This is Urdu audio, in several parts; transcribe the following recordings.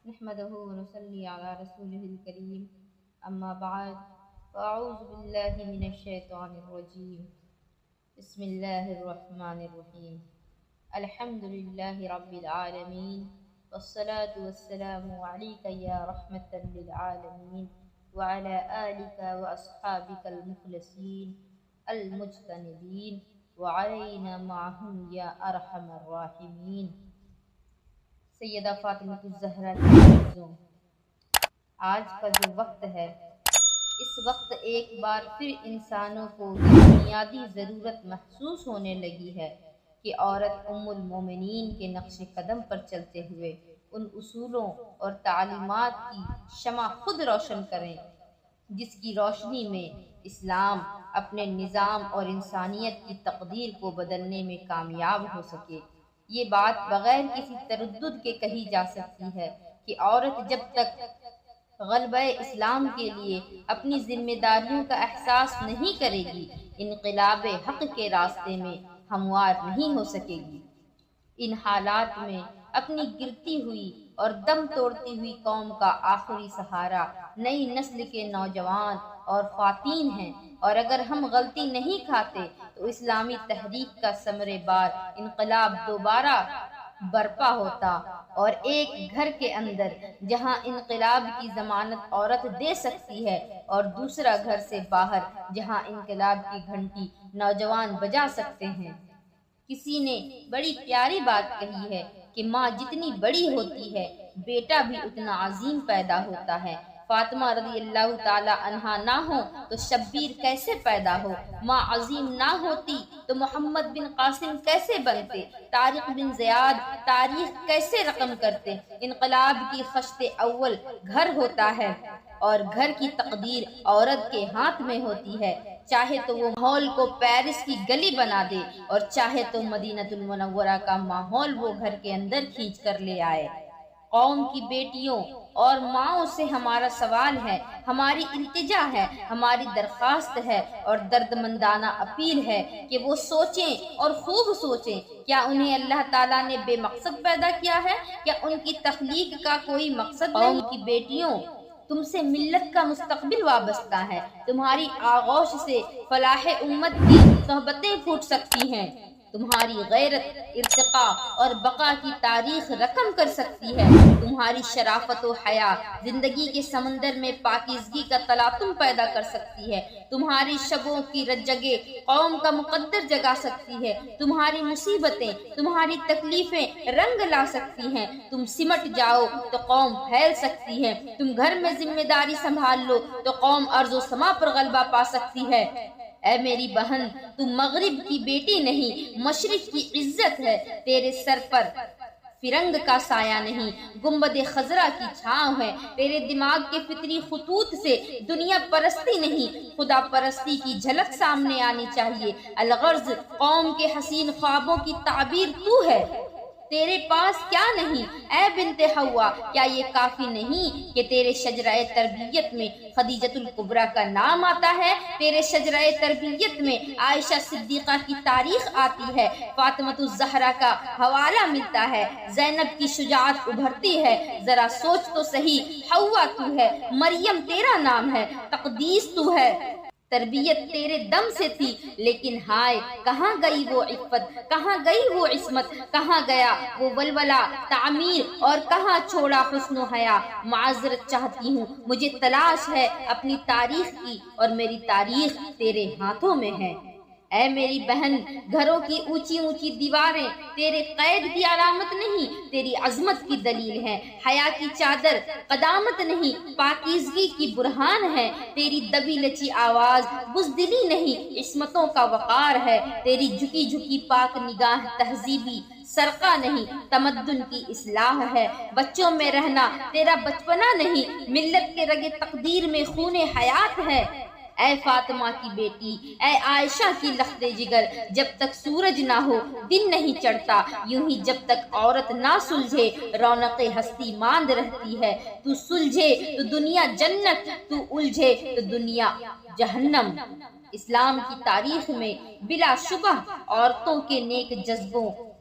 نحمده ونصلي على رسوله الكريم أما بعد فأعوذ بالله من الشيطان الرجيم بسم الله الرحمن الرحيم الحمد لله رب العالمين والصلاة والسلام عليك يا رحمة للعالمين وعلى آلك وأصحابك المخلصين المجتنبين وعلينا معهم يا أرحم الراحمين۔ سیدہ فاطمہ الزہرا کی عزیزوں، آج کا جو وقت ہے، اس وقت ایک بار پھر انسانوں کو یہ بنیادی ضرورت محسوس ہونے لگی ہے کہ عورت ام المومنین کے نقش قدم پر چلتے ہوئے ان اصولوں اور تعلیمات کی شمع خود روشن کریں جس کی روشنی میں اسلام اپنے نظام اور انسانیت کی تقدیر کو بدلنے میں کامیاب ہو سکے۔ یہ بات بغیر کسی تردد کے کہی جا سکتی ہے کہ عورت جب تک غلبہ اسلام کے لیے اپنی ذمہ داریوں کا احساس نہیں کرے گی، انقلاب حق کے راستے میں ہموار نہیں ہو سکے گی۔ ان حالات میں اپنی گرتی ہوئی اور دم توڑتی ہوئی قوم کا آخری سہارا نئی نسل کے نوجوان اور خواتین ہیں، اور اگر ہم غلطی نہیں کھاتے تو اسلامی تحریک کا ثمرے بار انقلاب دوبارہ برپا ہوتا، اور ایک گھر کے اندر جہاں انقلاب کی ضمانت عورت دے سکتی ہے اور دوسرا گھر سے باہر جہاں انقلاب کی گھنٹی نوجوان بجا سکتے ہیں۔ کسی نے بڑی پیاری بات کہی ہے کہ ماں جتنی بڑی ہوتی ہے بیٹا بھی اتنا عظیم پیدا ہوتا ہے۔ فاطمہ رضی اللہ تعالی عنہا نہ ہو تو شبیر کیسے پیدا ہو، ماں عظیم نہ ہوتی تو محمد بن قاسم کیسے بنتے، طارق بن زیاد تاریخ کیسے رقم کرتے۔ انقلاب کی خشت اول گھر ہوتا ہے اور گھر کی تقدیر عورت کے ہاتھ میں ہوتی ہے، چاہے تو وہ ماحول کو پیرس کی گلی بنا دے اور چاہے تو مدینہ المنورہ کا ماحول وہ گھر کے اندر کھینچ کر لے آئے۔ قوم کی بیٹیوں اور ماؤں سے ہمارا سوال ہے، ہماری التجا ہے، ہماری درخواست ہے اور دردمندانہ اپیل ہے کہ وہ سوچیں اور خوب سوچیں، کیا انہیں اللہ تعالیٰ نے بے مقصد پیدا کیا ہے؟ کیا ان کی تخلیق کا کوئی مقصد نہیں؟ قوم کی بیٹیوں، تم سے ملت کا مستقبل وابستہ ہے، تمہاری آغوش سے فلاح امت کی صحبتیں پھوٹ سکتی ہیں، تمہاری غیرت ارتقاء اور بقا کی تاریخ رقم کر سکتی ہے، تمہاری شرافت و حیا زندگی کے سمندر میں پاکیزگی کا تلاطم پیدا کر سکتی ہے، تمہاری شبوں کی رجگے قوم کا مقدر جگا سکتی ہے، تمہاری مصیبتیں، تمہاری تکلیفیں رنگ لا سکتی ہیں، تم سمٹ جاؤ تو قوم پھیل سکتی ہے، تم گھر میں ذمہ داری سنبھال لو تو قوم ارض و سما پر غلبہ پا سکتی ہے۔ اے میری بہن، تم مغرب کی بیٹی نہیں، مشرق کی عزت ہے، تیرے سر پر فرنگ کا سایہ نہیں، گنبد خضرا کی چھاؤں ہے، تیرے دماغ کے فطری خطوط سے دنیا پرستی نہیں خدا پرستی کی جھلک سامنے آنی چاہیے۔ الغرض قوم کے حسین خوابوں کی تعبیر تو ہے، تیرے پاس کیا نہیں؟ اے بنت حوا، کیا یہ کافی نہیں کہ تیرے شجرہ تربیت میں خدیجۃ الکبریٰ کا نام آتا ہے، تیرے شجرہ تربیت میں عائشہ صدیقہ کی تاریخ آتی ہے، فاطمہ الزہرا کا حوالہ ملتا ہے، زینب کی شجاعت ابھرتی ہے۔ ذرا سوچ تو صحیح، حوا تو ہے، مریم تیرا نام ہے، تقدیس تو ہے، تربیت تیرے دم سے تھی، لیکن ہائے کہاں گئی وہ عفت، کہاں گئی وہ عصمت، کہاں گیا وہ ولولہ تعمیر اور کہاں چھوڑا حسن و حیا۔ معذرت چاہتی ہوں، مجھے تلاش ہے اپنی تاریخ کی اور میری تاریخ تیرے ہاتھوں میں ہے۔ اے میری بہن، گھروں کی اونچی اونچی دیواریں تیرے قید کی علامت نہیں، تیری عظمت کی دلیل ہے، حیا کی چادر قدامت نہیں، پاکیزگی کی برہان ہے، تیری دبی لچی آواز بزدلی نہیں، عصمتوں کا وقار ہے، تیری جھکی جھکی پاک نگاہ تہذیبی سرقہ نہیں، تمدن کی اصلاح ہے، بچوں میں رہنا تیرا بچپنا نہیں، ملت کے رگے تقدیر میں خون حیات ہے۔ اے فاطمہ کی بیٹی، اے عائشہ کی لخت جگر، جب تک سورج نہ ہو دن نہیں چڑھتا، یوں ہی جب تک عورت نہ سلجھے رونق ہستی ماند رہتی ہے۔ تو سلجھے تو دنیا جنت، تو الجھے تو دنیا جہنم۔ اسلام کی تاریخ میں بلا شبہ عورتوں کے نیک جذبوں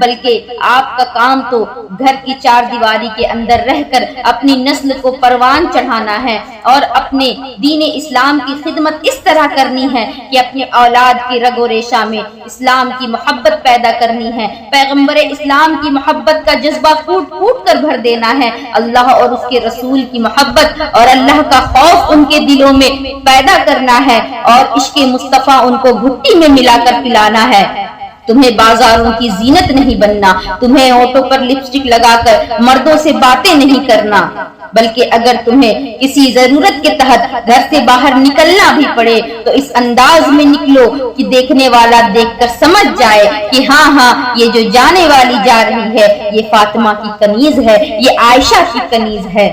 بلکہ آپ کا کام تو گھر کی چار دیواری کے اندر رہ کر اپنی نسل کو پروان چڑھانا ہے اور اپنے دین اسلام کی خدمت اس طرح کرنی ہے کہ اپنے اولاد کی رگ و ریشہ میں اسلام کی محبت پیدا کرنی ہے، پیغمبر اسلام کی محبت کا جذبہ پھوٹ پھوٹ کر بھر دینا ہے، اللہ اور اس کے رسول کی محبت اور اللہ کا خوف ان کے دلوں میں پیدا کرنا ہے اور عشق مصطفیٰ ان کو گھٹی میں ملا کر پلانا ہے۔ تمہیں بازاروں کی زینت نہیں بننا، تمہیں ہونٹوں پر لپسٹک لگا کر مردوں سے باتیں نہیں کرنا، بلکہ اگر تمہیں کسی ضرورت کے تحت گھر سے باہر نکلنا بھی پڑے تو اس انداز میں نکلو کہ دیکھنے والا دیکھ کر سمجھ جائے کہ ہاں یہ جو جانے والی جا رہی ہے یہ فاطمہ کی کنیز ہے، یہ عائشہ کی کنیز ہے۔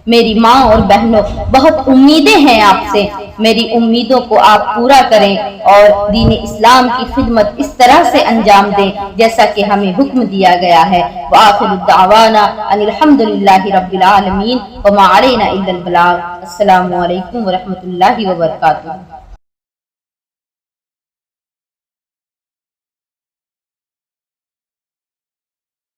میری ماں اور بہنوں، بہت امیدیں ہیں آپ سے، میری امیدوں کو آپ پورا کریں اور دین اسلام کی خدمت اس طرح سے انجام دیں جیسا کہ ہمیں حکم دیا گیا ہے۔ وآخر الدعوانا ان الحمد للہ رب العالمین وما علینا الا البلاغ۔ السلام علیکم ورحمۃ اللہ وبرکاتہ۔